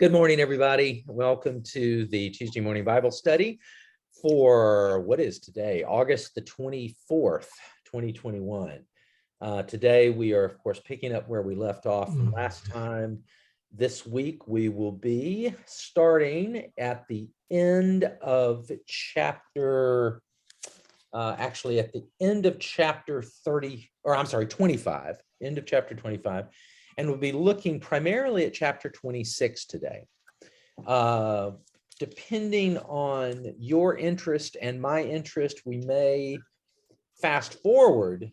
Good morning, everybody. Welcome to the Tuesday morning Bible study for what is today, August the 24th, 2021. Today, we are, of course, picking up where we left off from last time. This week, we will be starting at the end of chapter, actually at the end of chapter 25, end of chapter 25. And we'll be looking primarily at chapter 26 today. Depending on your interest and my interest, we may fast forward,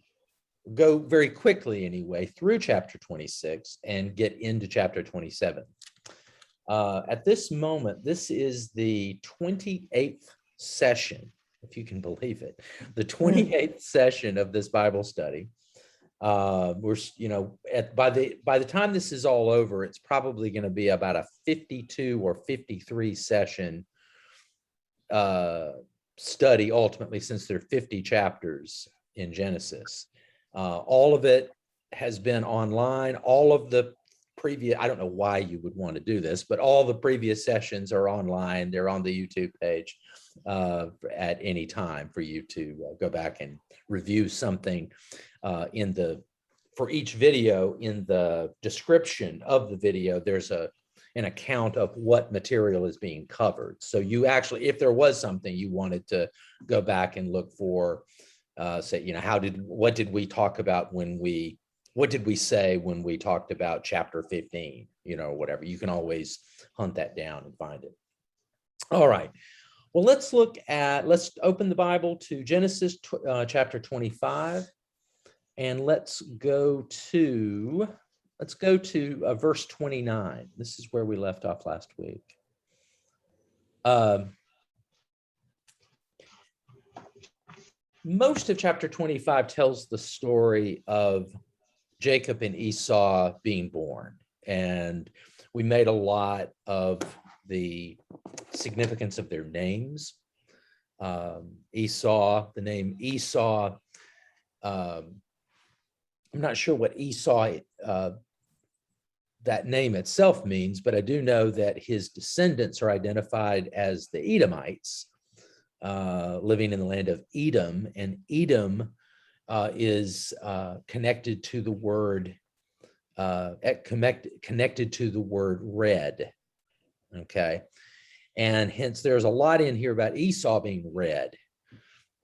go very quickly anyway, through chapter 26 and get into chapter 27. At this moment, this is the 28th session, if you can believe it, the 28th session of this Bible study. We're, by the time this is all over, it's probably going to be about a 52 or 53 session study ultimately, since there are 50 chapters in Genesis. All of it has been online. All of the previous, I don't know why you would want to do this, but all the previous sessions are online. They're on the YouTube page at any time for you to go back and review something. For each video, in the description of the video, there's an account of what material is being covered. So you actually, if there was something you wanted to go back and look for, say, what did we talk about what did we say when we talked about chapter 15, whatever, you can always hunt that down and find it. All right. Well, let's open the Bible to Genesis chapter 25. And let's go to verse 29. This is where we left off last week. Most of chapter 25 tells the story of Jacob and Esau being born. And we made a lot of the significance of their names. Esau, the name Esau, I'm not sure what Esau, that name itself means, but I do know that his descendants are identified as the Edomites, living in the land of Edom, and Edom is connected to the word red. Okay, and hence there's a lot in here about Esau being red.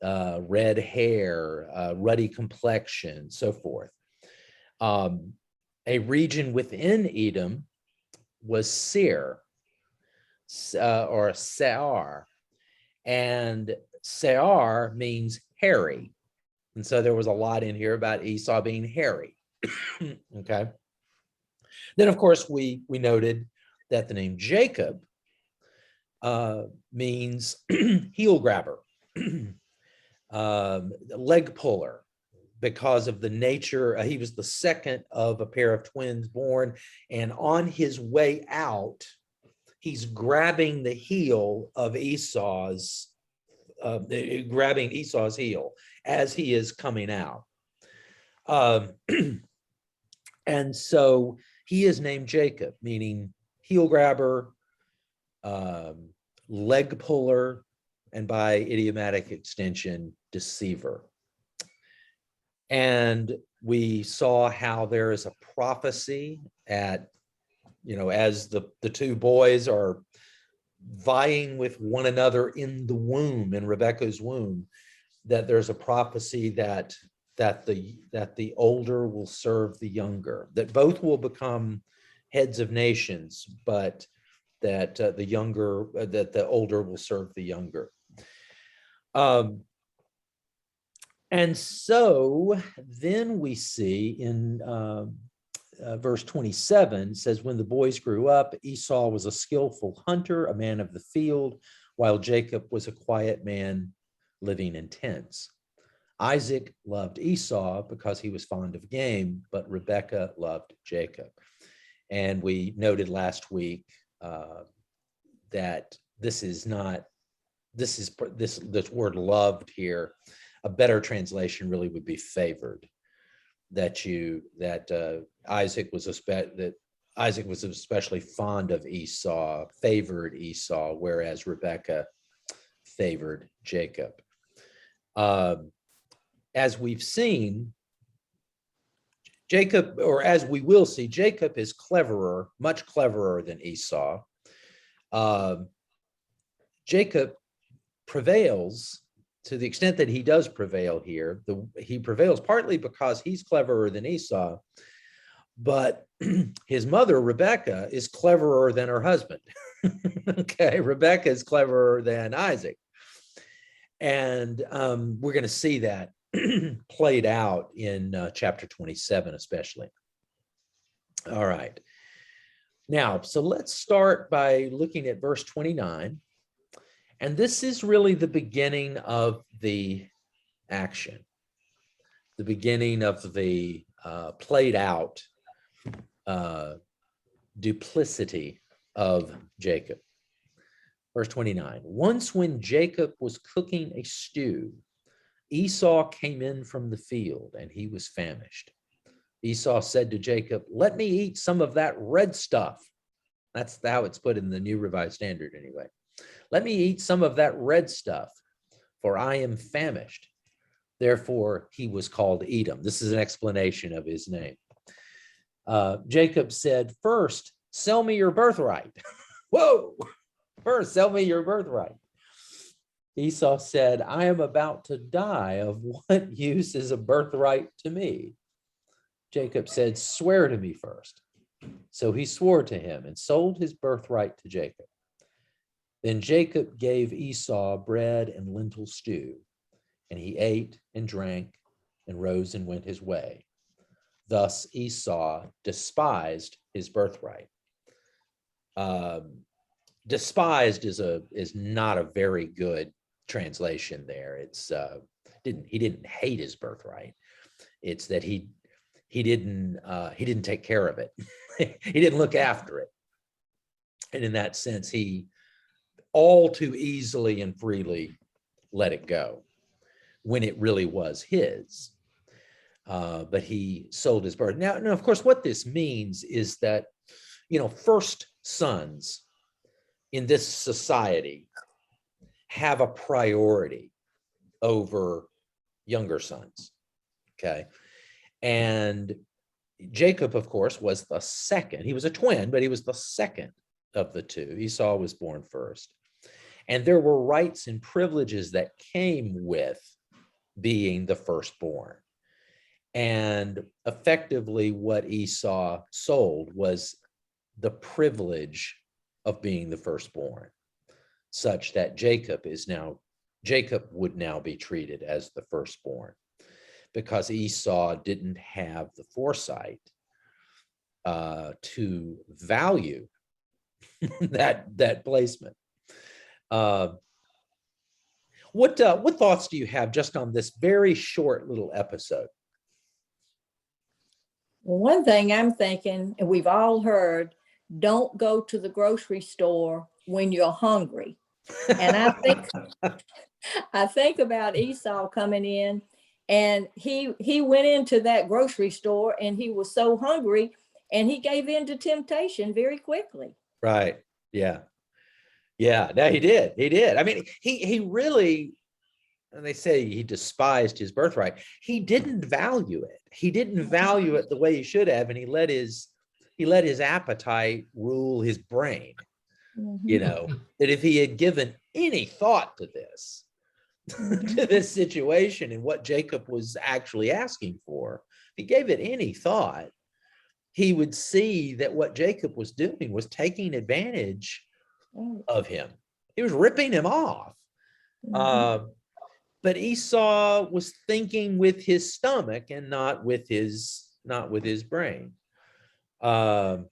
Red hair, ruddy complexion, so forth. A region within Edom was Seir, or Seir, and Seir means hairy. And so there was a lot in here about Esau being hairy. Okay. Then, of course, we noted that the name Jacob means heel grabber. Leg puller, because of the nature. He was the second of a pair of twins born, and on his way out, he's grabbing the heel of Esau's, grabbing Esau's heel as he is coming out. And so he is named Jacob, meaning heel grabber, leg puller, and by idiomatic extension, deceiver. And we saw how there is a prophecy as the two boys are vying with one another in the womb, in Rebekah's womb, that there's a prophecy that the older will serve the younger, that both will become heads of nations, but that the older will serve the younger. And so then we see in verse 27, says, when the boys grew up, Esau was a skillful hunter, a man of the field, while Jacob was a quiet man living in tents. Isaac loved Esau because he was fond of game, but Rebekah loved Jacob. And we noted last week that this word loved here, a better translation really would be favored. That Isaac was that Isaac was especially fond of Esau, favored Esau, whereas Rebekah favored Jacob. As we've seen, Jacob, or as we will see, Jacob is cleverer, much cleverer than Esau. Jacob prevails to the extent that he does prevail here. He prevails partly because he's cleverer than Esau, but his mother, Rebekah, is cleverer than her husband. Okay, Rebekah is cleverer than Isaac. And we're going to see that played out in chapter 27, especially. All right. Now, so let's start by looking at verse 29. And this is really the beginning of the action, the beginning of the played out duplicity of Jacob. Verse 29, once when Jacob was cooking a stew, Esau came in from the field and he was famished. Esau said to Jacob, let me eat some of that red stuff. That's how it's put in the New Revised Standard anyway. Let me eat some of that red stuff, for I am famished. Therefore, he was called Edom. This is an explanation of his name. Jacob said, first, sell me your birthright. Whoa, first, sell me your birthright. Esau said, I am about to die. Of what use is a birthright to me? Jacob said, swear to me first. So he swore to him and sold his birthright to Jacob. Then Jacob gave Esau bread and lentil stew, and he ate and drank and rose and went his way. Thus Esau despised his birthright. Despised is not a very good translation there. It's he didn't hate his birthright. It's that he didn't take care of it. He didn't look after it. And in that sense, he all too easily and freely let it go when it really was his. But he sold his birth. Now, of course, what this means is that, first sons in this society have a priority over younger sons. Okay. And Jacob, of course, was the second. He was a twin, but he was the second of the two. Esau was born first. And there were rights and privileges that came with being the firstborn. And effectively, what Esau sold was the privilege of being the firstborn, such that Jacob would now be treated as the firstborn, because Esau didn't have the foresight to value that placement. What thoughts do you have just on this very short little episode? Well, one thing I'm thinking, and we've all heard, don't go to the grocery store when you're hungry. And I think about Esau coming in, and he went into that grocery store and he was so hungry and he gave in to temptation very quickly. Right. Yeah. Yeah. No, he did. I mean, he really, and they say he despised his birthright. He didn't value it. He didn't value it the way he should have. And he let his appetite rule his brain. Mm-hmm. That if he had given any thought to this, to this situation and what Jacob was actually asking for, if he gave it any thought, he would see that what Jacob was doing was taking advantage of him. He was ripping him off. Mm-hmm. But Esau was thinking with his stomach and not with his brain. And,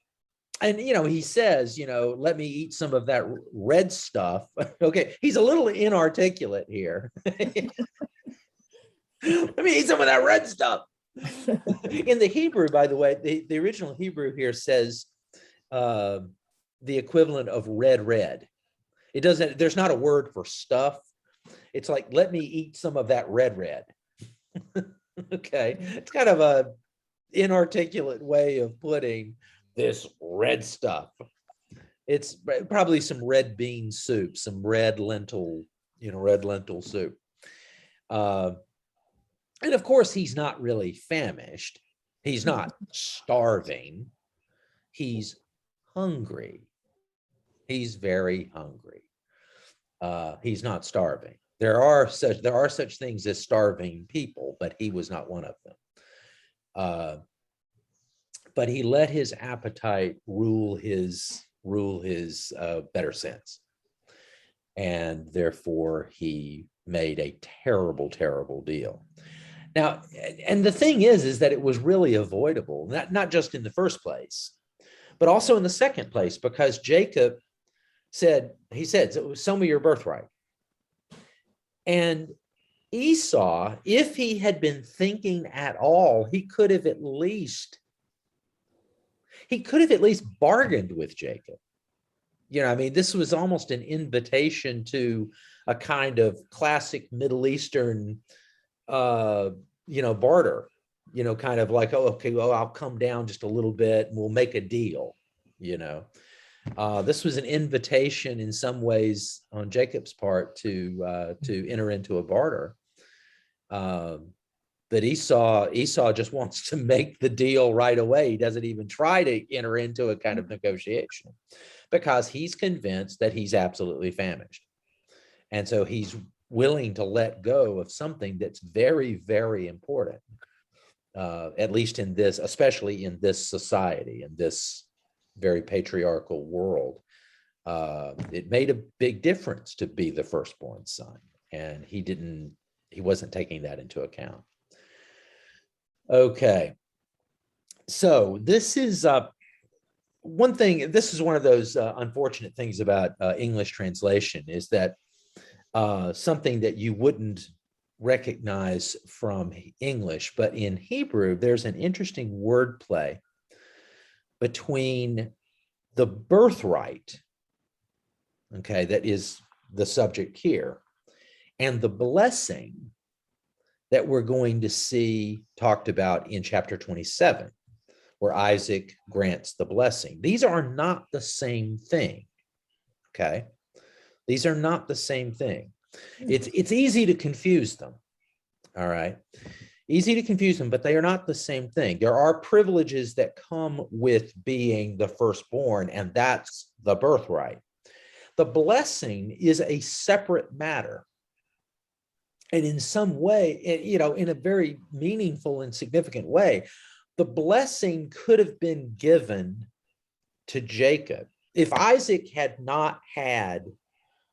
he says, let me eat some of that red stuff. Okay. He's a little inarticulate here. Let me eat some of that red stuff. In the Hebrew, by the way, the original Hebrew here says the equivalent of red. There's not a word for stuff. It's like, let me eat some of that red. Okay. It's kind of a inarticulate way of putting this red stuff. It's probably some red bean soup, some red lentil, red lentil soup. And of course, he's not really famished. He's not starving. He's hungry. He's very hungry. He's not starving. There are such things as starving people, but he was not one of them. But he let his appetite rule his better sense, and therefore he made a terrible, terrible deal. Now, and the thing is that it was really avoidable, not just in the first place, but also in the second place, because Jacob said, "Sell me your birthright." And Esau, if he had been thinking at all, he could have at least bargained with Jacob. I mean, this was almost an invitation to a kind of classic Middle Eastern, barter, kind of like, oh, okay, well, I'll come down just a little bit and we'll make a deal, This was an invitation in some ways on Jacob's part to enter into a barter. But Esau just wants to make the deal right away. He doesn't even try to enter into a kind of negotiation because he's convinced that he's absolutely famished. And so he's willing to let go of something that's very, very important, at least in this, especially in this society, in this very patriarchal world. It made a big difference to be the firstborn son, and he wasn't taking that into account. Okay, so this is one thing. This is one of those unfortunate things about English translation, is that something that you wouldn't recognize from English, but in Hebrew, there's an interesting wordplay between the birthright, okay, that is the subject here, and the blessing that we're going to see talked about in chapter 27, where Isaac grants the blessing. These are not the same thing, okay? These are not the same thing. It's easy to confuse them, all right? Easy to confuse them, but they are not the same thing. There are privileges that come with being the firstborn, and that's the birthright. The blessing is a separate matter. And in some way, in a very meaningful and significant way, the blessing could have been given to Jacob. If Isaac had not had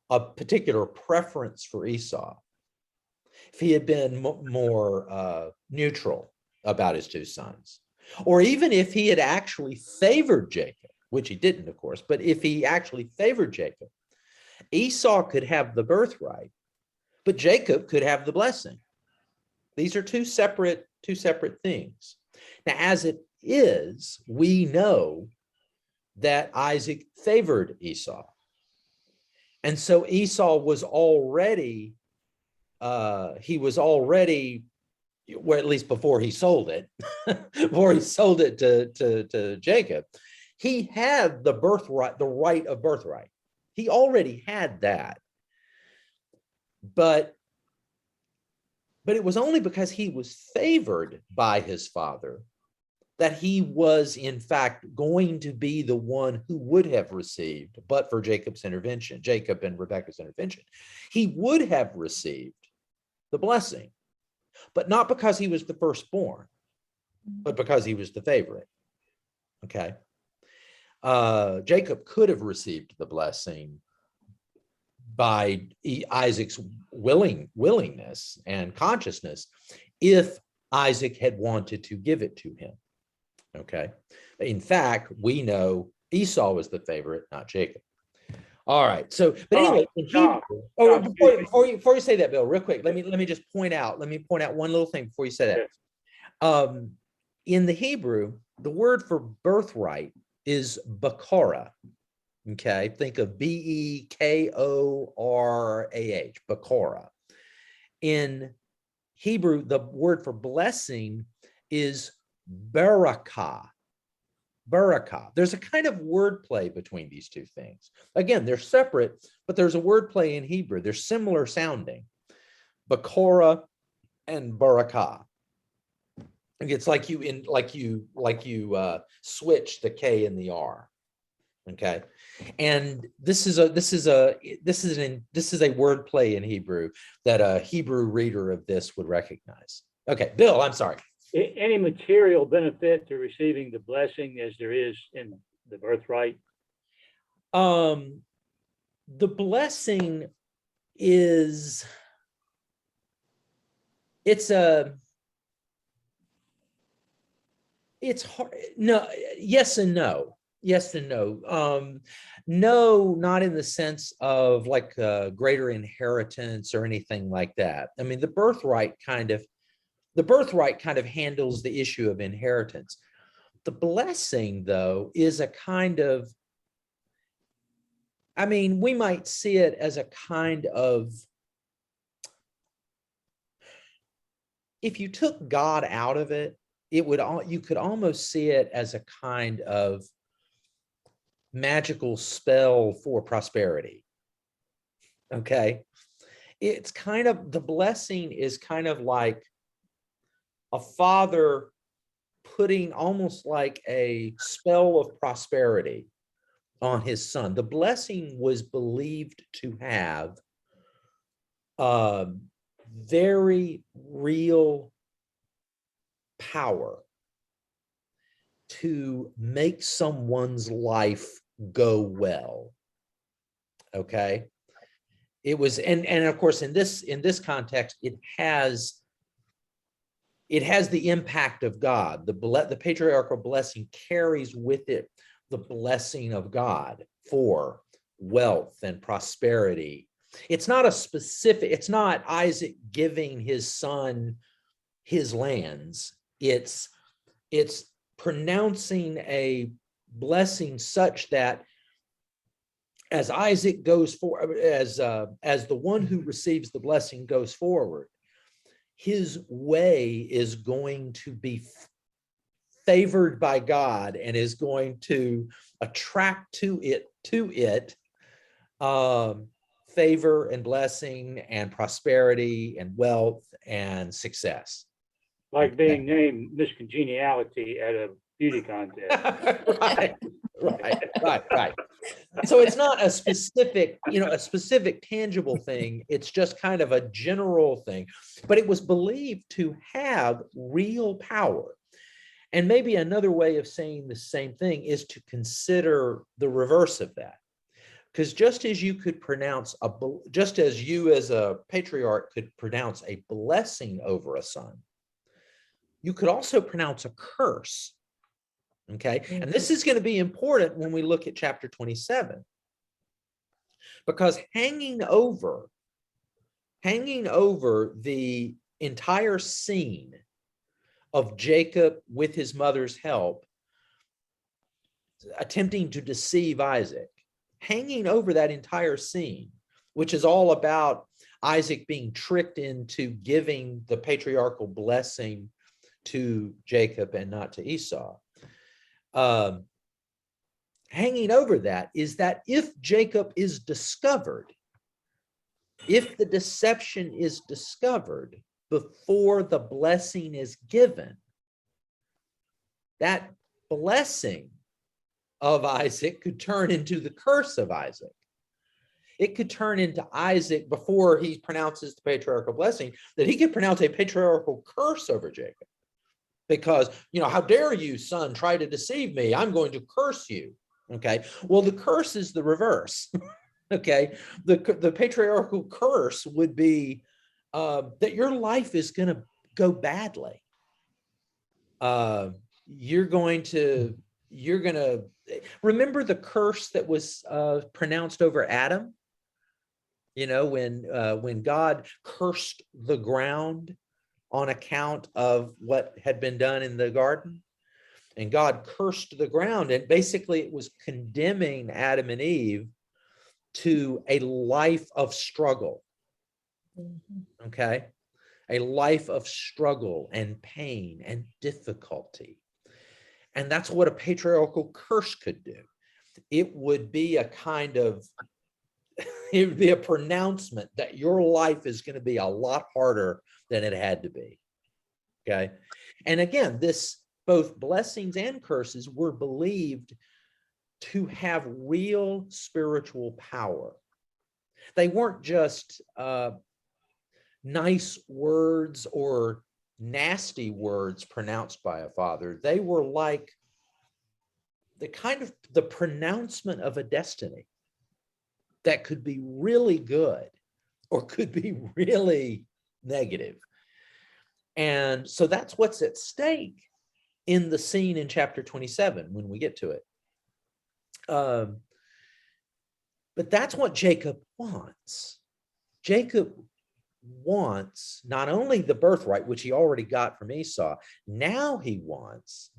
a particular preference for Esau, if he had been more neutral about his two sons, or even if he had actually favored Jacob, which he didn't, of course, but if he actually favored Jacob, Esau could have the birthright, but Jacob could have the blessing. These are two separate things. Now, as it is, we know that Isaac favored Esau. And so Esau was already, well, at least before he sold it, to Jacob, he had the birthright, the right of birthright. He already had that. But it was only because he was favored by his father that he was, in fact, going to be the one who would have received, but for Jacob's intervention, Jacob and Rebekah's intervention, he would have received the blessing, but not because he was the firstborn, but because he was the favorite. Okay. Jacob could have received the blessing by Isaac's willingness and consciousness if Isaac had wanted to give it to him. Okay. In fact, we know Esau was the favorite, not Jacob. All right. So, but anyway, before you say that, Bill, real quick, let me just point out one little thing before you say that. In the Hebrew, the word for birthright is bakora. Okay, think of Bekorah, bakora. In Hebrew, the word for blessing is barakah. barakah. There's a kind of wordplay between these two things. Again, they're separate, but there's a wordplay in Hebrew. They're similar sounding. Bakora and barakah. It's like you switch the K and the R. Okay. And this is a wordplay in Hebrew that a Hebrew reader of this would recognize. Okay, Bill, I'm sorry. Any material benefit to receiving the blessing as there is in the birthright? The blessing is, it's hard. No, yes and no. Yes and no. No, not in the sense of like greater inheritance or anything like that. I mean, the birthright kind of handles the issue of inheritance. The blessing, though, is a kind of, I mean, we might see it as a kind of, if you took God out of it, you could almost see it as a kind of magical spell for prosperity. Okay. It's kind of, the blessing is kind of like a father putting almost like a spell of prosperity on his son. The blessing was believed to have very real power to make someone's life go well. Okay. It was, and of course, in this context, it has the impact of God. The patriarchal blessing carries with it the blessing of God for wealth and prosperity. It's not Isaac giving his son his lands. It's pronouncing a blessing such that as Isaac goes forward, as the one who receives the blessing goes forward, his way is going to be favored by God and is going to attract to it favor and blessing and prosperity and wealth and success. Like being named Miss Congeniality at a beauty contest. Right. So it's not a specific tangible thing. It's just kind of a general thing, but it was believed to have real power. And maybe another way of saying the same thing is to consider the reverse of that. Because just as you as a patriarch could pronounce a blessing over a son, you could also pronounce a curse. Okay. And this is going to be important when we look at chapter 27, because hanging over the entire scene of Jacob with his mother's help, attempting to deceive Isaac, hanging over that entire scene, which is all about Isaac being tricked into giving the patriarchal blessing to Jacob and not to Esau. Hanging over that is that if Jacob is discovered, if the deception is discovered before the blessing is given, that blessing of Isaac could turn into the curse of Isaac. It could turn into Isaac, before he pronounces the patriarchal blessing, that he could pronounce a patriarchal curse over Jacob. Because, how dare you, son, try to deceive me? I'm going to curse you. Okay. Well, the curse is the reverse. Okay. The patriarchal curse would be that your life is going to go badly. You're going to remember the curse that was pronounced over Adam. When God cursed the ground on account of what had been done in the garden, and God cursed the ground, and basically it was condemning Adam and Eve to a life of struggle. Okay. A life of struggle and pain and difficulty. And that's what a patriarchal curse could do. It would be a kind of, it would be a pronouncement that your life is going to be a lot harder than it had to be. Okay. And again, this both blessings and curses were believed to have real spiritual power. They weren't just nice words or nasty words pronounced by a father. They were like the kind of the pronouncement of a destiny that could be really good or could be really negative. And so that's what's at stake in the scene in chapter 27 when we get to it. But that's what Jacob wants. Jacob wants not only the birthright, which he already got from Esau, now he wants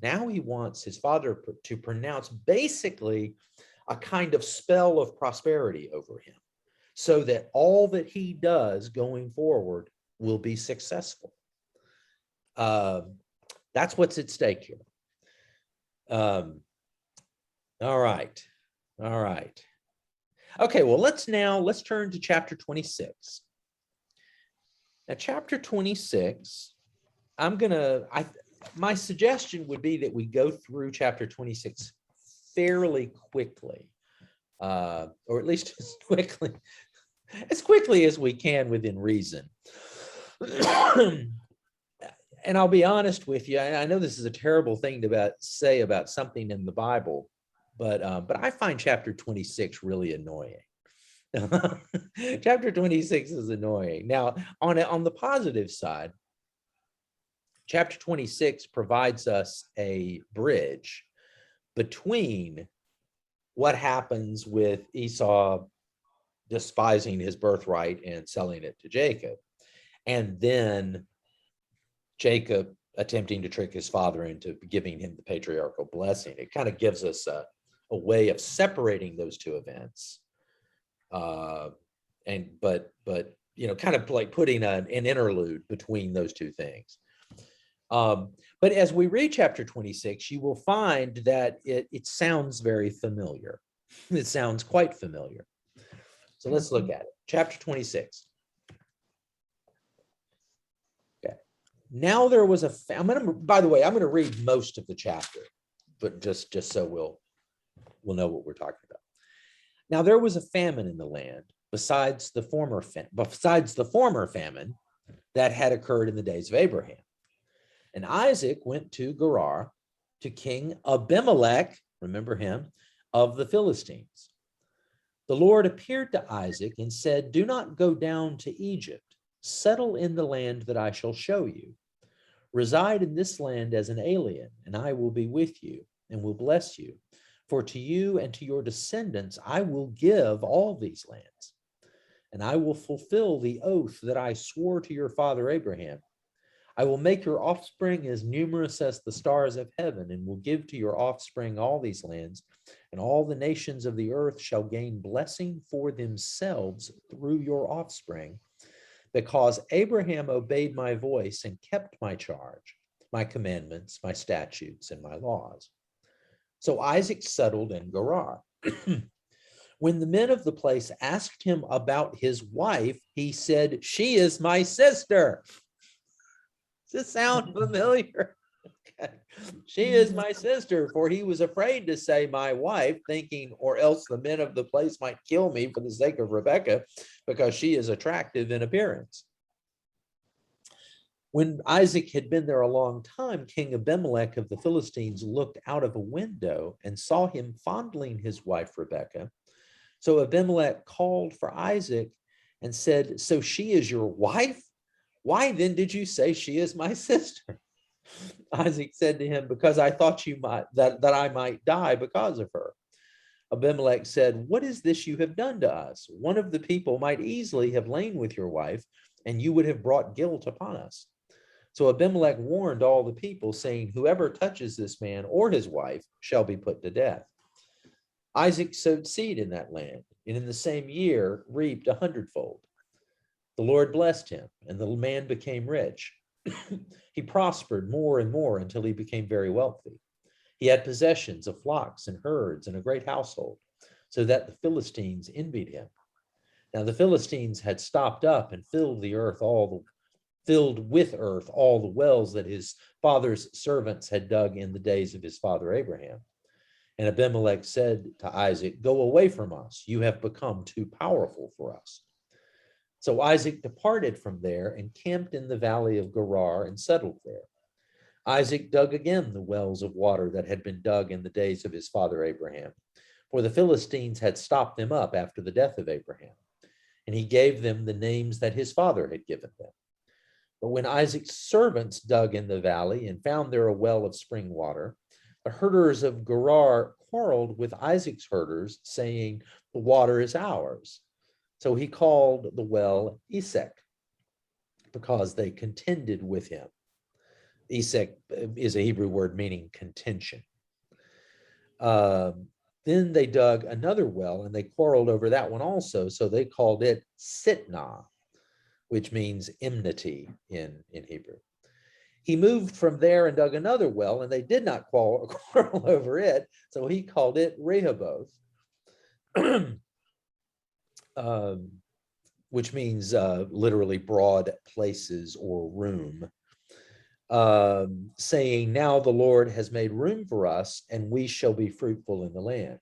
his father to pronounce basically a kind of spell of prosperity over him, so that all that he does going forward will be successful. That's what's at stake here. All right. Okay, well, let's turn to chapter 26. Now, chapter 26, my suggestion would be that we go through chapter 26 fairly quickly, or at least as quickly as we can within reason. And I'll be honest with you, I know this is a terrible thing to say about something in the Bible, but I find chapter 26 really annoying. Chapter 26 is annoying. Now, on the positive side, chapter 26 provides us a bridge between what happens with Esau despising his birthright and selling it to Jacob, and then Jacob attempting to trick his father into giving him the patriarchal blessing. It kind of gives us a way of separating those two events. But kind of like putting an interlude between those two things. But as we read chapter 26, you will find that it sounds very familiar. It sounds quite familiar. So let's look at it. Chapter 26. Okay. Now there was by the way, I'm going to read most of the chapter, but just so we'll know what we're talking about. Now there was a famine in the land besides the former famine that had occurred in the days of Abraham. And Isaac went to Gerar to King Abimelech, remember him, of the Philistines. The Lord appeared to Isaac and said, "Do not go down to Egypt. Settle in the land that I shall show you. Reside in this land as an alien, and I will be with you and will bless you. For to you and to your descendants I will give all these lands, and I will fulfill the oath that I swore to your father Abraham. I will make your offspring as numerous as the stars of heaven, and will give to your offspring all these lands, and all the nations of the earth shall gain blessing for themselves through your offspring, because Abraham obeyed my voice and kept my charge, my commandments, my statutes, and my laws." So Isaac settled in Gerar. When the men of the place asked him about his wife, he said, "She is my sister." Does this sound familiar? Okay. "She is my sister," for he was afraid to say "my wife," thinking, or else the men of the place might kill me for the sake of Rebekah, because she is attractive in appearance. When Isaac had been there a long time, King Abimelech of the Philistines looked out of a window and saw him fondling his wife Rebekah. So Abimelech called for Isaac and said, "So she is your wife? Why then did you say she is my sister?" Isaac said to him, "Because I thought that I might die because of her." Abimelech said, "What is this you have done to us? One of the people might easily have lain with your wife, and you would have brought guilt upon us." So Abimelech warned all the people, saying, "Whoever touches this man or his wife shall be put to death." Isaac sowed seed in that land, and in the same year reaped 100-fold. The Lord blessed him, and the man became rich. He prospered more and more until he became very wealthy. He had possessions of flocks and herds and a great household, so that the Philistines envied him. Now the Philistines had stopped up and filled with earth all the wells that his father's servants had dug in the days of his father Abraham. And Abimelech said to Isaac, "Go away from us. You have become too powerful for us." So Isaac departed from there and camped in the valley of Gerar and settled there. Isaac dug again the wells of water that had been dug in the days of his father Abraham, for the Philistines had stopped them up after the death of Abraham. And he gave them the names that his father had given them. But when Isaac's servants dug in the valley and found there a well of spring water, the herders of Gerar quarreled with Isaac's herders, saying, "The water is ours." So he called the well Esek, because they contended with him. Esek is a Hebrew word meaning contention. Then they dug another well and they quarreled over that one also. So they called it Sitnah, which means enmity in Hebrew. He moved from there and dug another well, and they did not quarrel over it. So he called it Rehoboth, which means literally broad places or room, saying, "Now the Lord has made room for us, and we shall be fruitful in the land."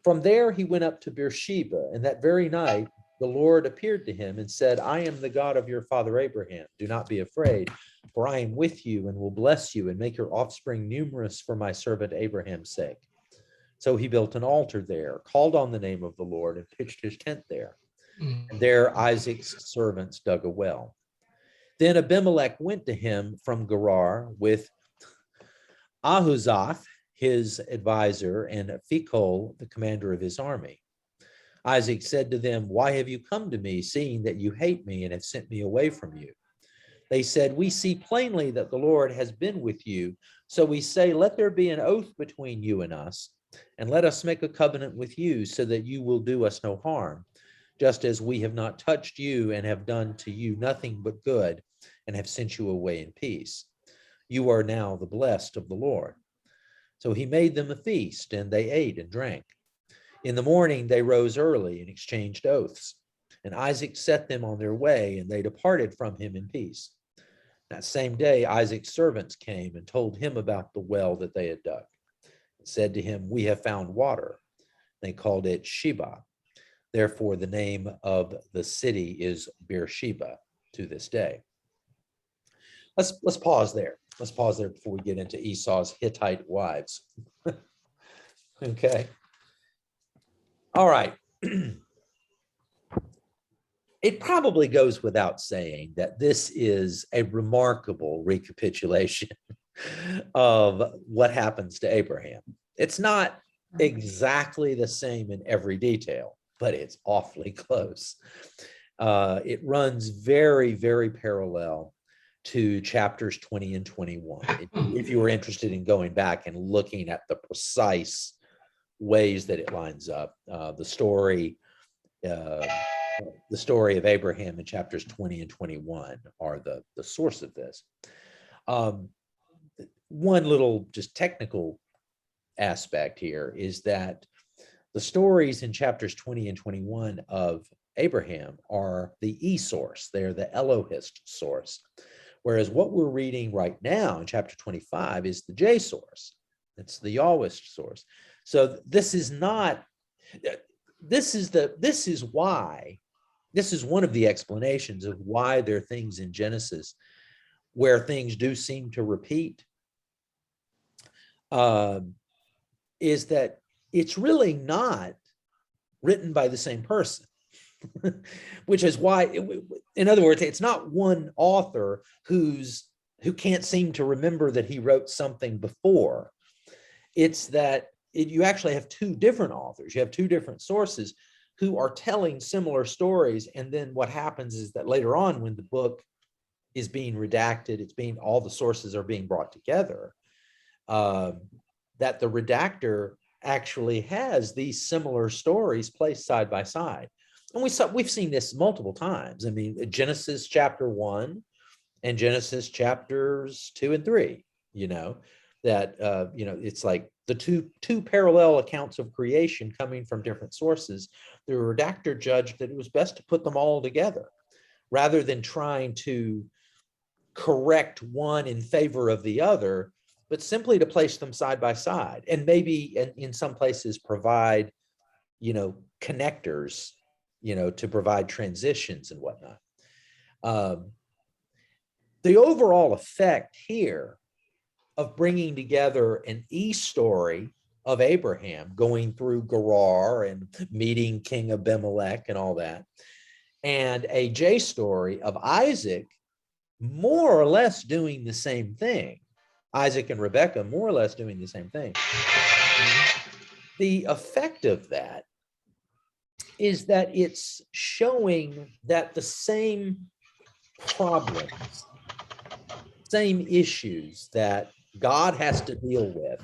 From there he went up to Beersheba, and that very night the Lord appeared to him and said, "I am the God of your father Abraham. Do not be afraid, for I am with you and will bless you and make your offspring numerous for my servant Abraham's sake." So he built an altar there, called on the name of the Lord, and pitched his tent there. And there Isaac's servants dug a well. Then Abimelech went to him from Gerar with Ahuzath, his advisor, and Phicol, the commander of his army. Isaac said to them, "Why have you come to me, seeing that you hate me and have sent me away from you?" They said, "We see plainly that the Lord has been with you. So we say, let there be an oath between you and us, and let us make a covenant with you so that you will do us no harm, just as we have not touched you and have done to you nothing but good and have sent you away in peace. You are now the blessed of the Lord." So he made them a feast, and they ate and drank. In the morning they rose early and exchanged oaths. And Isaac set them on their way, and they departed from him in peace. That same day Isaac's servants came and told him about the well that they had dug, and said to him, "We have found water." They called it Sheba. Therefore the name of the city is Beersheba to this day. Let's pause there. Let's pause there before we get into Esau's Hittite wives. Okay. All right. It probably goes without saying that this is a remarkable recapitulation of what happens to Abraham. It's not exactly the same in every detail, but it's awfully close. It runs very, very parallel to chapters 20 and 21. If you were interested in going back and looking at the precise ways that it lines up, the story of Abraham in chapters 20 and 21 are the source of this. One little just technical aspect here is that the stories in chapters 20 and 21 of Abraham are the E source. They're the Elohist source. Whereas what we're reading right now in chapter 25 is the J source. It's the Yahwist source. So this is one of the explanations of why there are things in Genesis where things do seem to repeat, is that it's really not written by the same person. Which is why, in other words, it's not one author who can't seem to remember that he wrote something before. It's that you actually have two different authors. You have two different sources who are telling similar stories. And then what happens is that later on, when the book is being redacted, all the sources are being brought together, that the redactor actually has these similar stories placed side by side. And we've seen this multiple times. I mean, Genesis chapter 1 and Genesis chapters 2 and 3, that it's like the two parallel accounts of creation coming from different sources. The redactor judged that it was best to put them all together rather than trying to correct one in favor of the other, but simply to place them side by side, and maybe in some places provide connectors, to provide transitions and whatnot. The overall effect here of bringing together an E story of Abraham going through Gerar and meeting King Abimelech and all that, and a J story of Isaac more or less doing the same thing, Isaac and Rebekah more or less doing the same thing. The effect of that is that it's showing that the same problems, same issues that God has to deal with,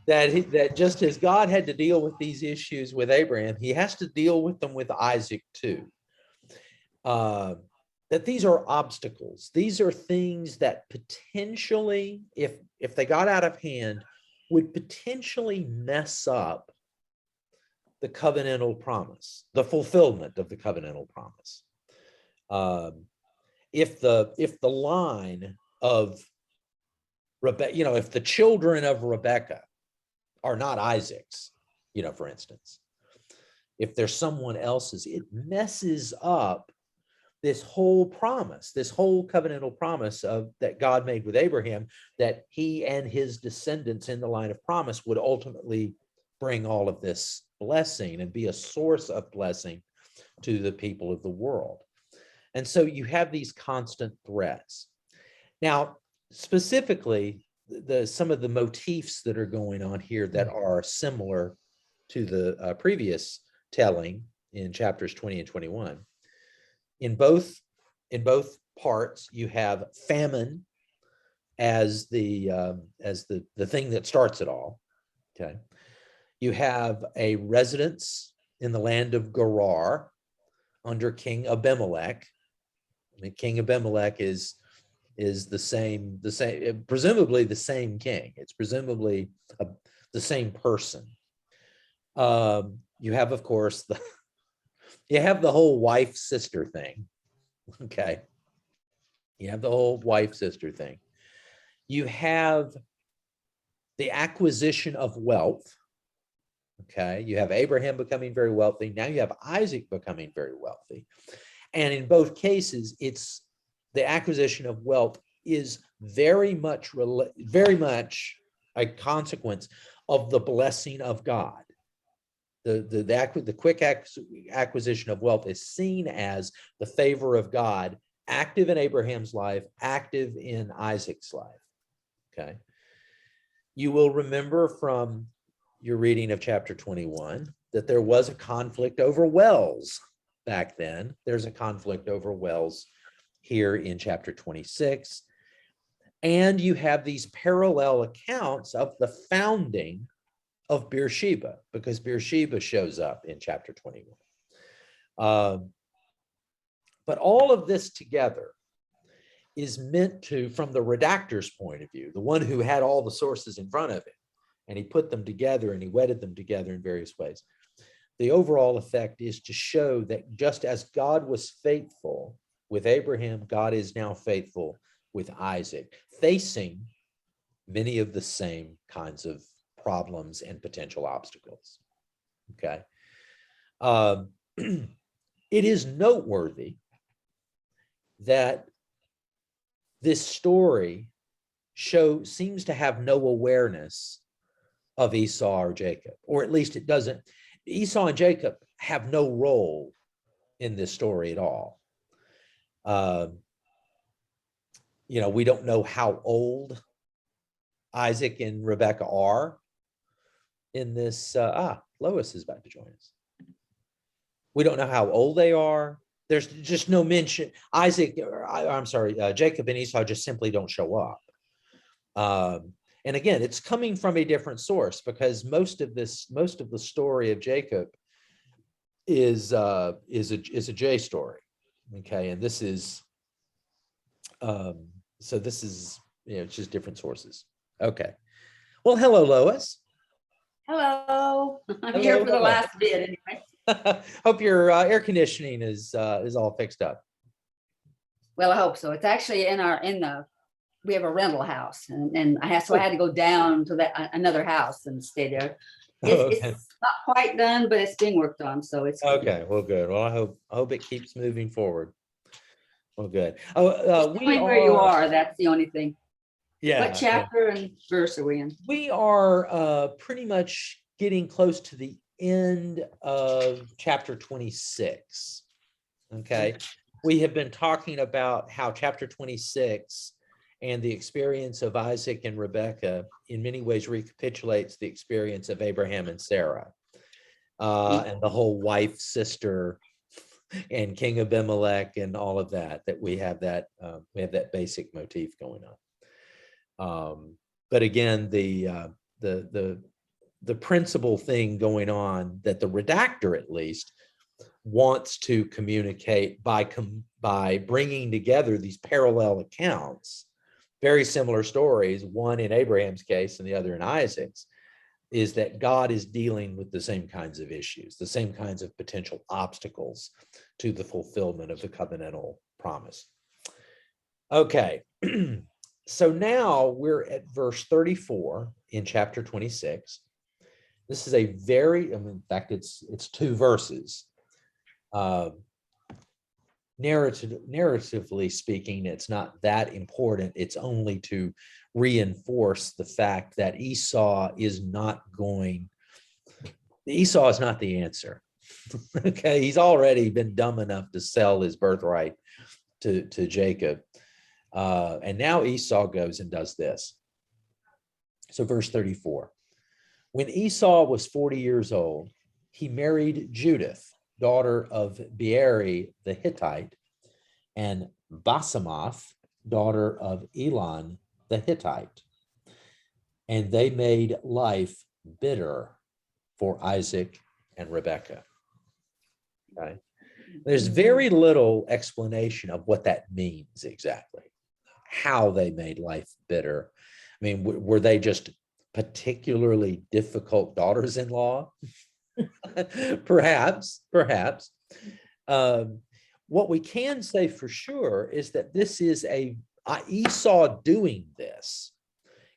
that just as God had to deal with these issues with Abraham, he has to deal with them with Isaac too. That these are obstacles. These are things that potentially, if they got out of hand, would potentially mess up the covenantal promise, the fulfillment of the covenantal promise. If the line of Rebecca, if the children of Rebecca are not Isaac's, for instance, if there's someone else's, it messes up this whole promise, this whole covenantal promise that God made with Abraham, that he and his descendants in the line of promise would ultimately bring all of this blessing and be a source of blessing to the people of the world. And so you have these constant threats. Now, specifically, some of the motifs that are going on here that are similar to the previous telling in chapters 20 and 21. In both parts, you have famine as the thing that starts it all. Okay, you have a residence in the land of Gerar under King Abimelech. I mean, King Abimelech is the same, presumably the same king. It's presumably the same person. You have, of course, you have the whole wife-sister thing. Okay. You have the whole wife-sister thing. You have the acquisition of wealth. Okay. You have Abraham becoming very wealthy. Now you have Isaac becoming very wealthy. And in both cases, it's the acquisition of wealth is very much a consequence of the blessing of God. The quick acquisition of wealth is seen as the favor of God, active in Abraham's life, active in Isaac's life. Okay. You will remember from your reading of chapter 21 that there was a conflict over wells back then. There's a conflict over wells here in chapter 26. And you have these parallel accounts of the founding of Beersheba, because Beersheba shows up in chapter 21. But all of this together is meant to, from the redactor's point of view, the one who had all the sources in front of him, and he put them together and he wedded them together in various ways. The overall effect is to show that just as God was faithful with Abraham, God is now faithful with Isaac, facing many of the same kinds of problems and potential obstacles. Okay. It is noteworthy that this story seems to have no awareness of Esau or Jacob, or at least it doesn't. Esau and Jacob have no role in this story at all. We don't know how old Isaac and Rebekah are in this. Lois is about to join us. We don't know how old they are. There's just no mention. Jacob and Esau just simply don't show up. And again, it's coming from a different source, because most of the story of Jacob is a J story. Okay, and this is it's just different sources. Okay. Well, hello, Lois. Hello, I'm here for the hello. last bit anyway. Hope your air conditioning is all fixed up. Well, I hope so. It's actually we have a rental house and I had to go down to another house and stay there. It's not quite done, but it's being worked on. So it's good. Okay. Well, good. Well, I hope it keeps moving forward. Well, good. Where you are, that's the only thing. Yeah. What chapter and verse are we in? We are pretty much getting close to the end of chapter 26. Okay. We have been talking about how chapter 26 and the experience of Isaac and Rebekah in many ways recapitulates the experience of Abraham and Sarah, and the whole wife, sister, and King Abimelech and all of that we have that basic motif going on. But again, the principal thing going on that the redactor at least wants to communicate by bringing together these parallel accounts, very similar stories, one in Abraham's case and the other in Isaac's, is that God is dealing with the same kinds of issues, the same kinds of potential obstacles to the fulfillment of the covenantal promise. Okay. So now we're at verse 34 in chapter 26. This is in fact, it's 2 verses. Narratively speaking, it's not that important. It's only to reinforce the fact that Esau is not the answer. Okay, he's already been dumb enough to sell his birthright to Jacob. And now Esau goes and does this. So verse 34, when Esau was 40 years old, he married Judith, daughter of Beeri the Hittite, and Basemath, daughter of Elon the Hittite. And they made life bitter for Isaac and Rebekah. Okay. There's very little explanation of what that means exactly, how they made life bitter. I mean, were they just particularly difficult daughters-in-law? Perhaps. What we can say for sure is that this is Esau doing this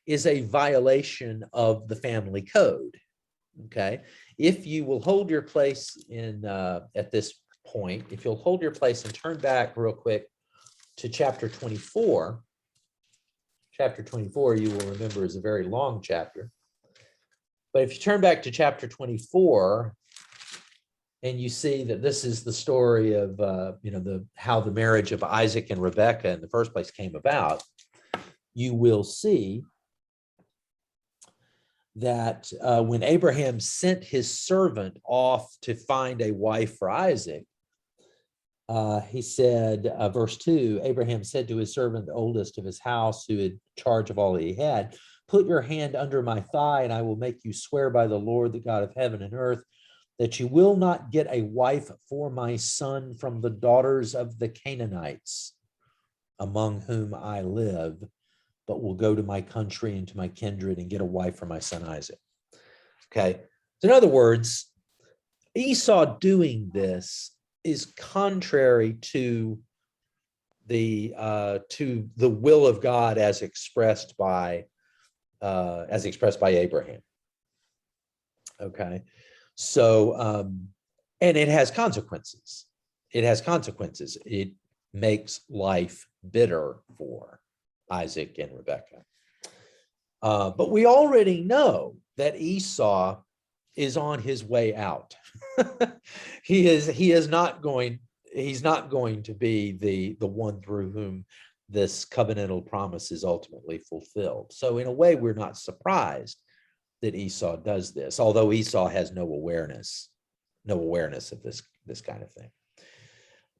is a violation of the family code. Okay, if you will hold your place at this point, if you'll hold your place and turn back real quick to chapter 24. Chapter 24, you will remember, is a very long chapter. But if you turn back to chapter 24, and you see that this is the story of how the marriage of Isaac and Rebekah in the first place came about, you will see that when Abraham sent his servant off to find a wife for Isaac, he said, verse 2, Abraham said to his servant, the oldest of his house, who had charge of all that he had, put your hand under my thigh, and I will make you swear by the Lord, the God of heaven and earth, that you will not get a wife for my son from the daughters of the Canaanites, among whom I live, but will go to my country and to my kindred and get a wife for my son Isaac. Okay. So in other words, Esau doing this is contrary to the will of God as expressed by Abraham. Okay. So, and it has consequences. It makes life bitter for Isaac and Rebekah. But we already know that Esau is on his way out. He's not going to be the one through whom this covenantal promise is ultimately fulfilled. So in a way, we're not surprised that Esau does this, although Esau has no awareness of this kind of thing.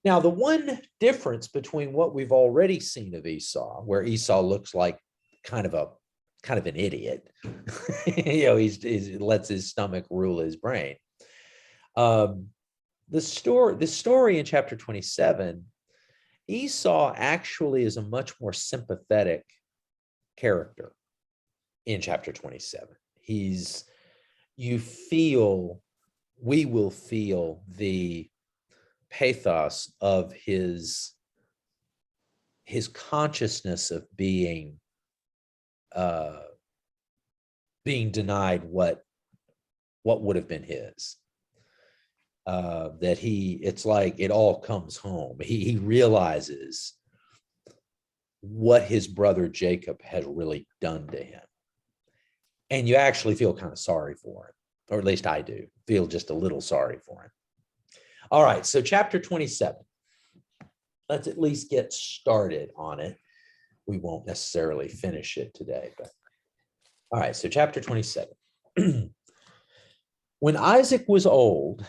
Now, the one difference between what we've already seen of Esau, where Esau looks like kind of an idiot, he lets his stomach rule his brain. The story in chapter 27, Esau actually is a much more sympathetic character in chapter 27. We will feel the pathos of his consciousness of being denied what would have been his. It's like it all comes home. He realizes what his brother Jacob had really done to him. And you actually feel kind of sorry for him, or at least I do feel just a little sorry for him. All right, so chapter 27. Let's at least get started on it. We won't necessarily finish it today, but all right, so chapter 27. When Isaac was old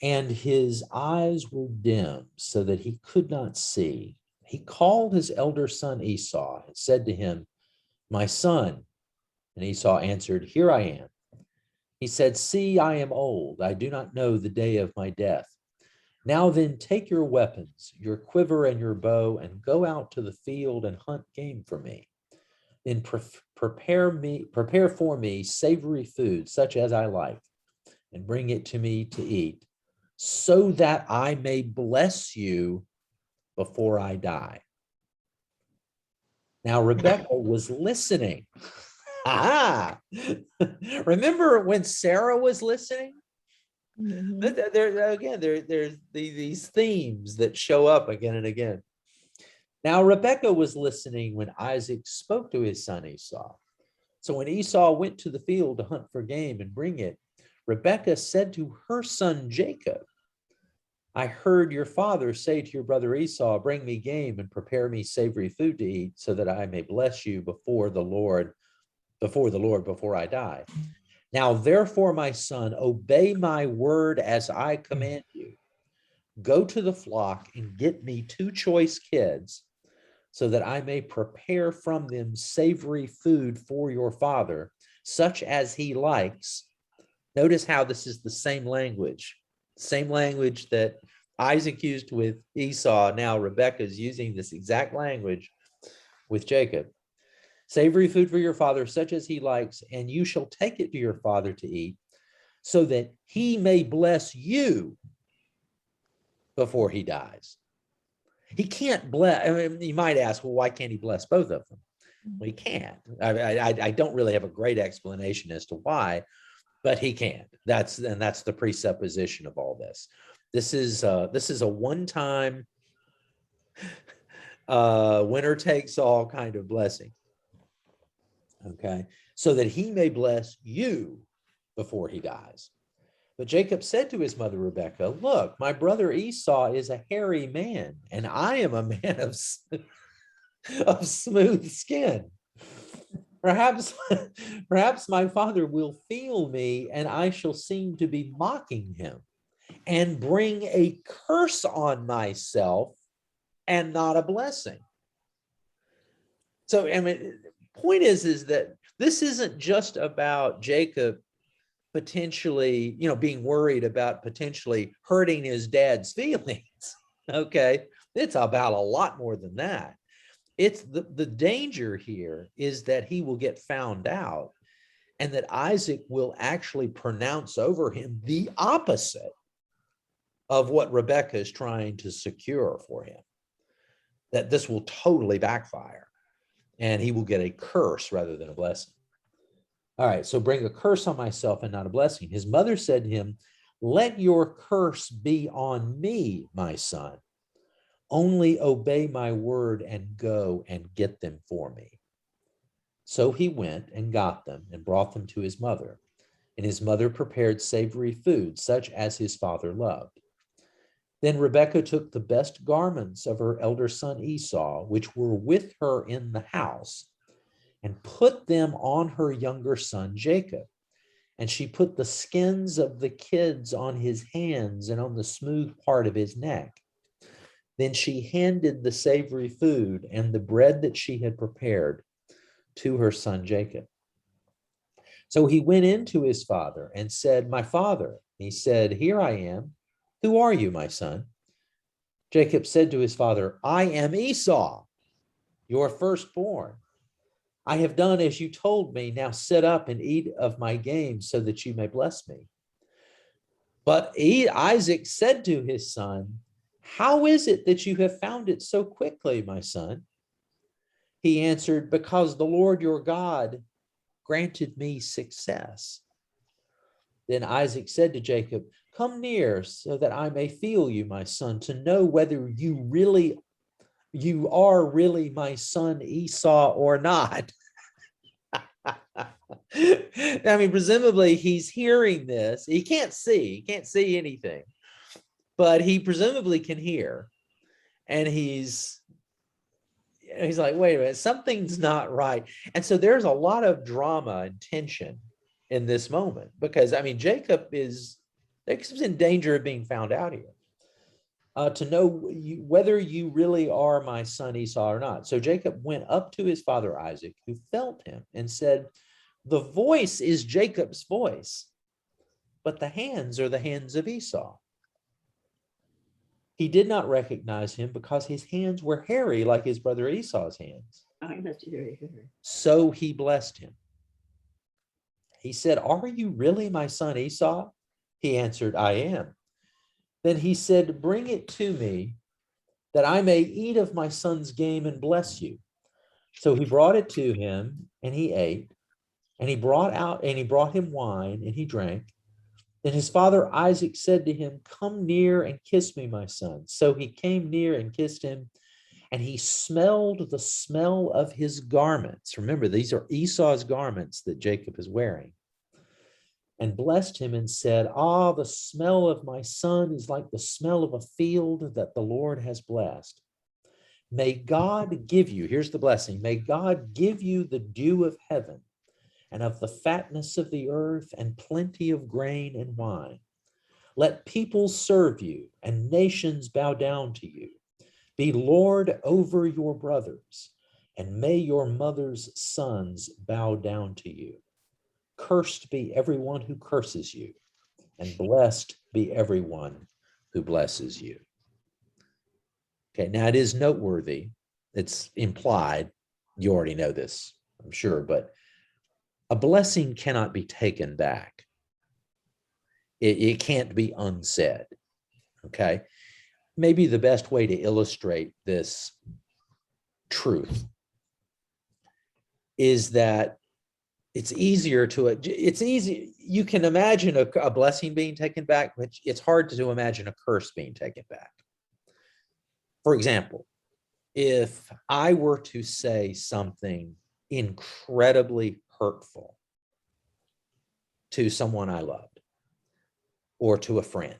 and his eyes were dim so that he could not see, he called his elder son Esau and said to him, "My son." And Esau answered, "Here I am." He said, "See, I am old. I do not know the day of my death. Now then, take your weapons, your quiver and your bow, and go out to the field and hunt game for me. Then prepare for me savory food, such as I like, and bring it to me to eat, so that I may bless you before I die." Now Rebekah was listening. Remember when Sarah was listening? There's these themes that show up again and again. Now Rebekah was listening when Isaac spoke to his son Esau. So when Esau went to the field to hunt for game and bring it, Rebekah said to her son Jacob, "I heard your father say to your brother Esau, 'Bring me game and prepare me savory food to eat, so that I may bless you before the Lord before I die. Now, therefore, my son, obey my word as I command you. Go to the flock and get me 2 choice kids, so that I may prepare from them savory food for your father, such as he likes." Notice how this is the same language that Isaac used with Esau. Now Rebekah is using this exact language with Jacob. "Savory food for your father, such as he likes, and you shall take it to your father to eat, so that he may bless you before he dies." He can't bless. I mean, you might ask, well, why can't he bless both of them? Well, he can't. I don't really have a great explanation as to why, but he can't. That's the presupposition of all this. This is a one-time winner takes all kind of blessing. Okay, so that he may bless you before he dies. But Jacob said to his mother Rebekah, "Look, my brother Esau is a hairy man, and I am a man of smooth skin. Perhaps my father will feel me, and I shall seem to be mocking him, and bring a curse on myself and not a blessing." So, I mean, point is that this isn't just about Jacob potentially, being worried about potentially hurting his dad's feelings. Okay, it's about a lot more than that. It's the danger here is that he will get found out, and that Isaac will actually pronounce over him the opposite of what Rebekah is trying to secure for him. That this will totally backfire, and he will get a curse rather than a blessing. All right, so bring a curse on myself and not a blessing. His mother said to him, "Let your curse be on me, my son. Only obey my word and go and get them for me." So he went and got them and brought them to his mother. And his mother prepared savory food, such as his father loved. Then Rebekah took the best garments of her elder son Esau, which were with her in the house, and put them on her younger son Jacob. And she put the skins of the kids on his hands and on the smooth part of his neck. Then she handed the savory food and the bread that she had prepared to her son Jacob. So he went in to his father and said, "My father." He said, "Here I am. Who are you, my son?" Jacob said to his father, "I am Esau, your firstborn. I have done as you told me. Now sit up and eat of my game so that you may bless me. But Isaac said to his son, how is it that you have found it so quickly, my son? He answered, because the Lord your God granted me success. Then Isaac said to Jacob, come near so that I may feel you, my son, to know whether you are really my son Esau or not. I mean, presumably he's hearing this. He can't see anything, but he presumably can hear. And he's like, wait a minute, something's not right. And so there's a lot of drama and tension in this moment, because I mean, Jacob's in danger of being found out here. To know whether you really are my son Esau or not. So Jacob went up to his father Isaac, who felt him and said, the voice is Jacob's voice, but the hands are the hands of Esau. He did not recognize him because his hands were hairy like his brother Esau's hands. So he blessed him. He said, are you really my son Esau? He answered, I am. Then he said, bring it to me that I may eat of my son's game and bless you. So he brought it to him and he ate, and he brought him wine and he drank. Then his father Isaac said to him, come near and kiss me, my son. So he came near and kissed him, and he smelled the smell of his garments. Remember, these are Esau's garments that Jacob is wearing. And blessed him and said, the smell of my son is like the smell of a field that the Lord has blessed. May God give you, here's the blessing, may God give you the dew of heaven and of the fatness of the earth and plenty of grain and wine. Let peoples serve you and nations bow down to you. Be Lord over your brothers, and may your mother's sons bow down to you. Cursed be everyone who curses you, and blessed be everyone who blesses you. Okay, now it is noteworthy. It's implied. You already know this, I'm sure, but a blessing cannot be taken back. It can't be unsaid. Okay, maybe the best way to illustrate this truth is that it's easy. You can imagine a blessing being taken back, but it's hard to imagine a curse being taken back. For example, if I were to say something incredibly hurtful to someone I loved or to a friend,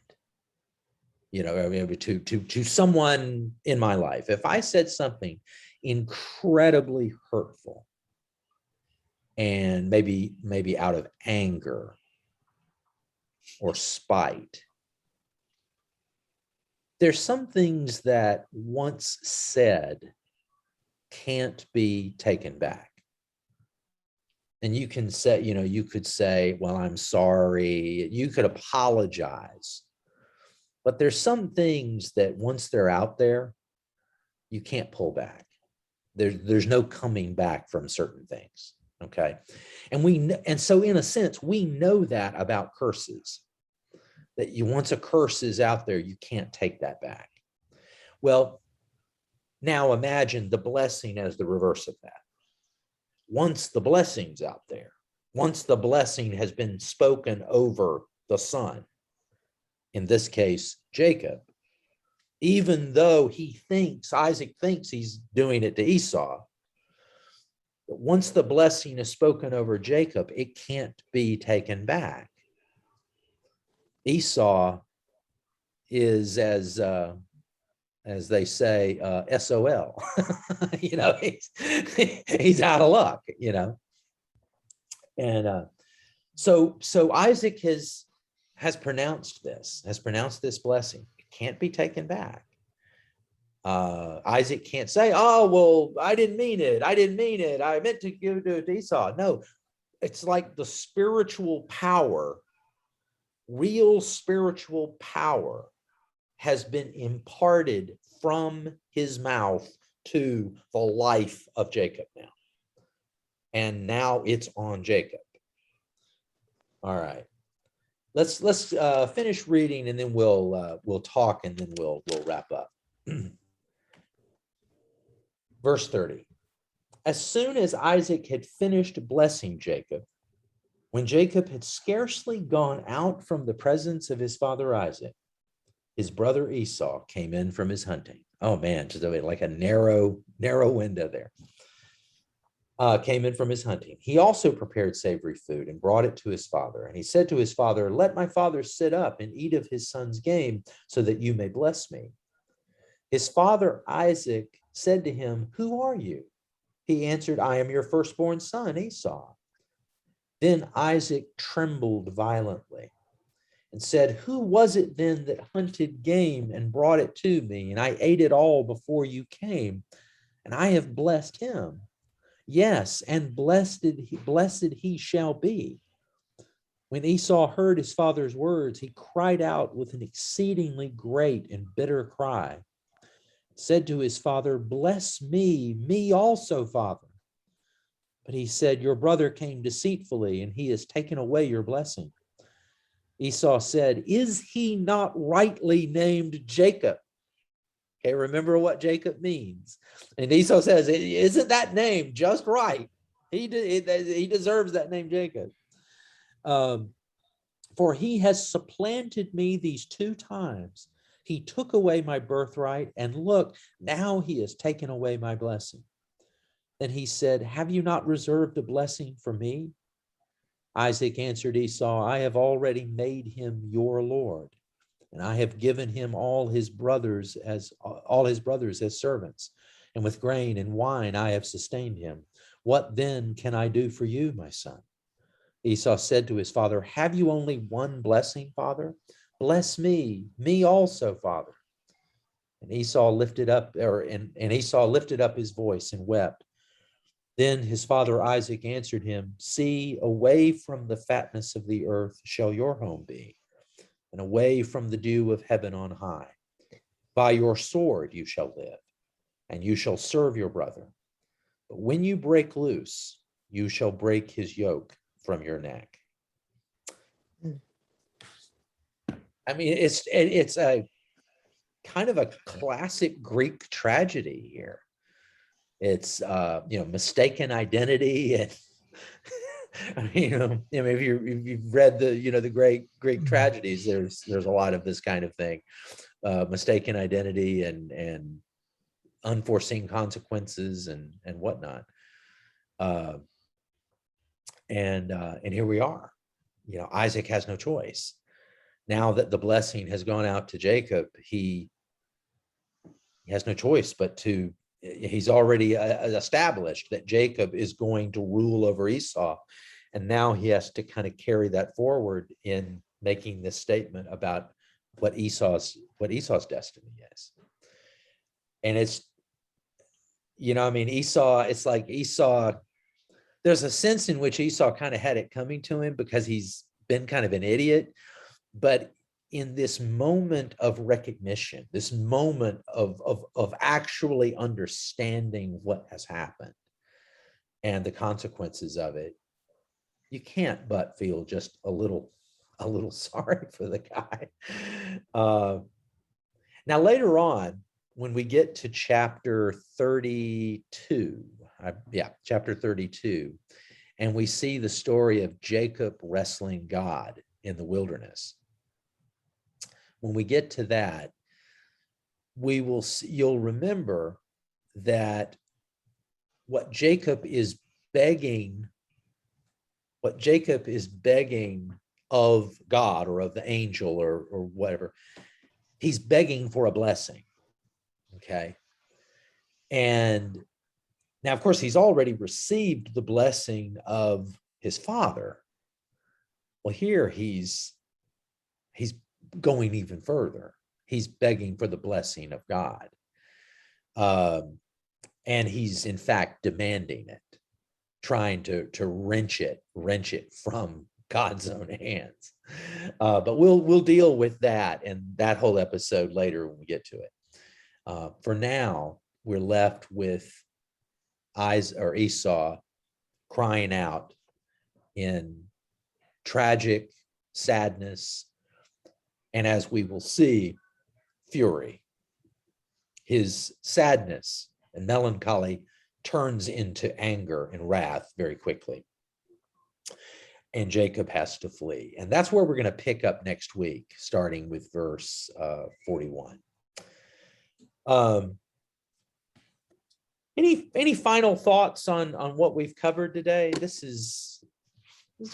to someone in my life, if I said something incredibly hurtful, and maybe out of anger or spite, there's some things that once said can't be taken back. And you can say, you could say, well, I'm sorry. You could apologize. But there's some things that once they're out there, you can't pull back. There's no coming back from certain things. Okay. And so in a sense, we know that about curses, that once a curse is out there, you can't take that back. Well, now imagine the blessing as the reverse of that. Once the blessing's out there, once the blessing has been spoken over the son, in this case, Jacob, even though Isaac thinks he's doing it to Esau, but once the blessing is spoken over Jacob, it can't be taken back. Esau is, as they say, SOL. He's out of luck. And so Isaac has pronounced this blessing. It can't be taken back. Isaac can't say, oh, well, I didn't mean it. I meant to give it to Esau. No, it's like the spiritual power, real spiritual power has been imparted from his mouth to the life of Jacob now. and now it's on Jacob. All right. Let's finish reading, and then we'll talk, and then we'll wrap up. Verse 30. As soon as Isaac had finished blessing Jacob, when Jacob had scarcely gone out from the presence of his father Isaac, his brother Esau came in from his hunting. Oh man, just like a narrow window there. Came in from his hunting. He also prepared savory food and brought it to his father. And he said to his father, let my father sit up and eat of his son's game so that you may bless me. His father Isaac said to him, who are you? He answered, I am your firstborn son, Esau. Then Isaac trembled violently and said, who was it then that hunted game and brought it to me? And I ate it all before you came, and I have blessed him. Yes, and blessed he shall be. When Esau heard his father's words, he cried out with an exceedingly great and bitter cry, said to his father, bless me also, father. But he said, your brother came deceitfully, and he has taken away your blessing. Esau said, is he not rightly named Jacob? Okay, remember what Jacob means. And Esau says, isn't that name just right? He deserves that name, Jacob. For he has supplanted me these 2 times. He took away my birthright, and look, now he has taken away my blessing. Then he said, have you not reserved a blessing for me? Isaac answered Esau, I have already made him your Lord, and I have given him all his brothers as servants, and with grain and wine I have sustained him. What then can I do for you, my son? Esau said to his father, have you only one blessing, father? Bless me also, father. And Esau lifted up his voice and wept. Then his father Isaac answered him, see, away from the fatness of the earth shall your home be, and away from the dew of heaven on high. By your sword you shall live, and you shall serve your brother. But when you break loose, you shall break his yoke from your neck. I mean, it's a kind of a classic Greek tragedy here. It's mistaken identity, and if you've read the great Greek tragedies, there's a lot of this kind of thing, mistaken identity and unforeseen consequences and whatnot. And here we are. Isaac has no choice. Now that the blessing has gone out to Jacob, he has no choice but to. He's already established that Jacob is going to rule over Esau. And now he has to kind of carry that forward in making this statement about what Esau's destiny is. And it's, Esau, it's like Esau, there's a sense in which Esau kind of had it coming to him because he's been kind of an idiot. But in this moment of recognition, this moment of actually understanding what has happened and the consequences of it, you can't but feel just a little sorry for the guy. Now, later on, when we get to chapter 32, chapter 32, and we see the story of Jacob wrestling God in the wilderness. When we get to that, you'll remember that what Jacob is begging of God or of the angel or whatever, he's begging for a blessing. Okay. And now, of course, he's already received the blessing of his father. Well, here he's going even further. He's begging for the blessing of God. And he's in fact demanding it, trying to wrench it from God's own hands. But we'll deal with that and that whole episode later when we get to it. For now, we're left with Esau crying out in tragic sadness, and as we will see, fury. His sadness and melancholy turns into anger and wrath very quickly. And Jacob has to flee. And that's where we're going to pick up next week, starting with verse 41. Any final thoughts on what we've covered today? This is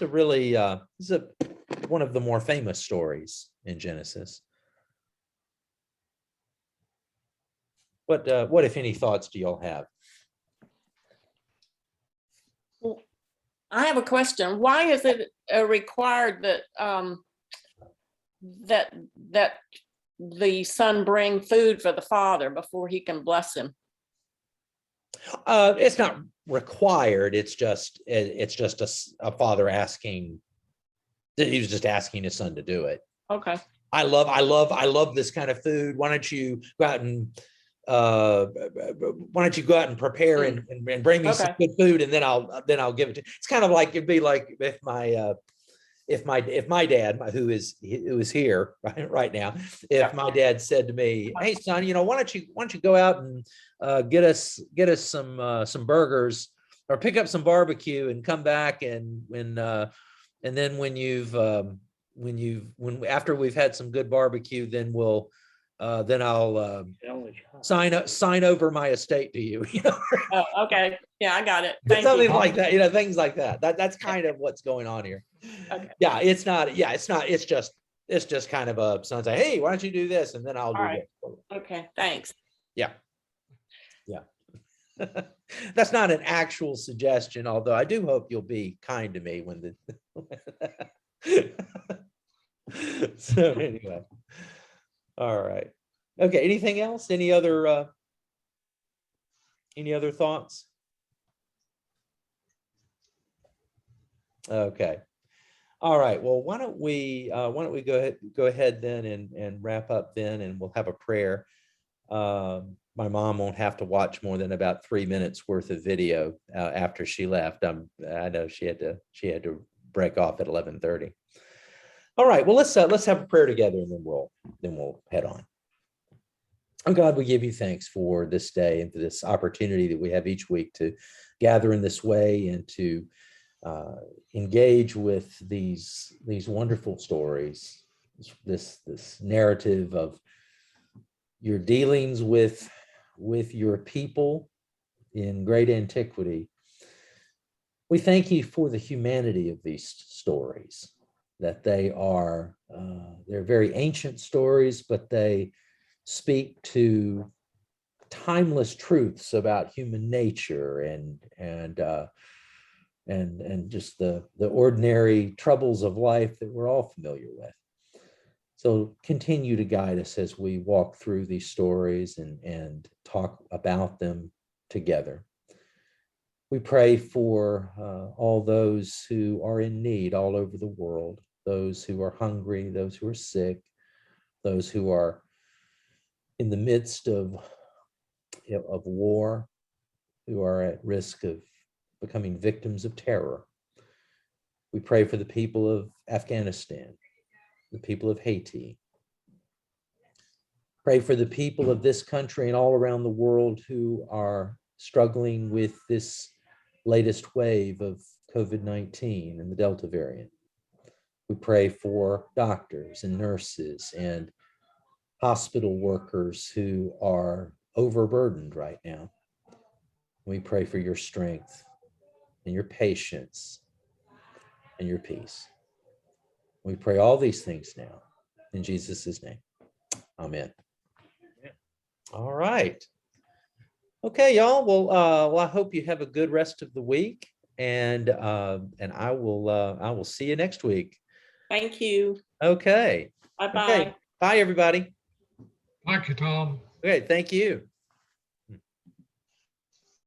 a really one of the more famous stories in Genesis. What if any thoughts do y'all have? I have a question. Why is it required that that the son bring food for the father before he can bless him? It's not required. It's just a father asking. He was just asking his son to do it. Okay. I love this kind of food. Why don't you go out and prepare and bring me some good food, and then I'll give it to you. It's kind of like, it'd be like if my dad, who is here right now, if my dad said to me, "Hey son, why don't you go out and get us some burgers, or pick up some barbecue and come back, and then after we've had some good barbecue, then I'll sign over my estate to you." Oh, okay. Yeah, I got it. Thank Something you. like that, things like that. That's kind of what's going on here. Okay. Yeah, it's not. It's just kind of a son say, "Hey, why don't you do this?" And then I'll do right. this. Okay, thanks. Yeah. That's not an actual suggestion, although I do hope you'll be kind to me when so anyway. All right. Okay. Anything else? Any other thoughts? Okay. All right. Well, why don't we go ahead then and wrap up then, and we'll have a prayer. My mom won't have to watch more than about 3 minutes worth of video after she left. I know she had to break off at 11:30. All right. Well, let's have a prayer together, and then we'll head on. Oh God, we give you thanks for this day and for this opportunity that we have each week to gather in this way and to engage with these wonderful stories, this narrative of your dealings with your people in great antiquity. We thank you for the humanity of these stories, that they're very ancient stories, but they speak to timeless truths about human nature and just the ordinary troubles of life that we're all familiar with. So continue to guide us as we walk through these stories and talk about them together. We pray for all those who are in need all over the world, those who are hungry, those who are sick, those who are in the midst of war, who are at risk of becoming victims of terror. We pray for the people of Afghanistan, the people of Haiti. Pray for the people of this country and all around the world who are struggling with this latest wave of COVID-19 and the Delta variant. We pray for doctors and nurses and hospital workers who are overburdened right now. We pray for your strength and your patience and your peace. We pray all these things now in Jesus' name. Amen. All right. Okay, y'all. Well, I hope you have a good rest of the week, and I will see you next week. Thank you. Okay. Bye-bye. Okay. Bye, everybody. Thank you, Tom. Okay. Thank you.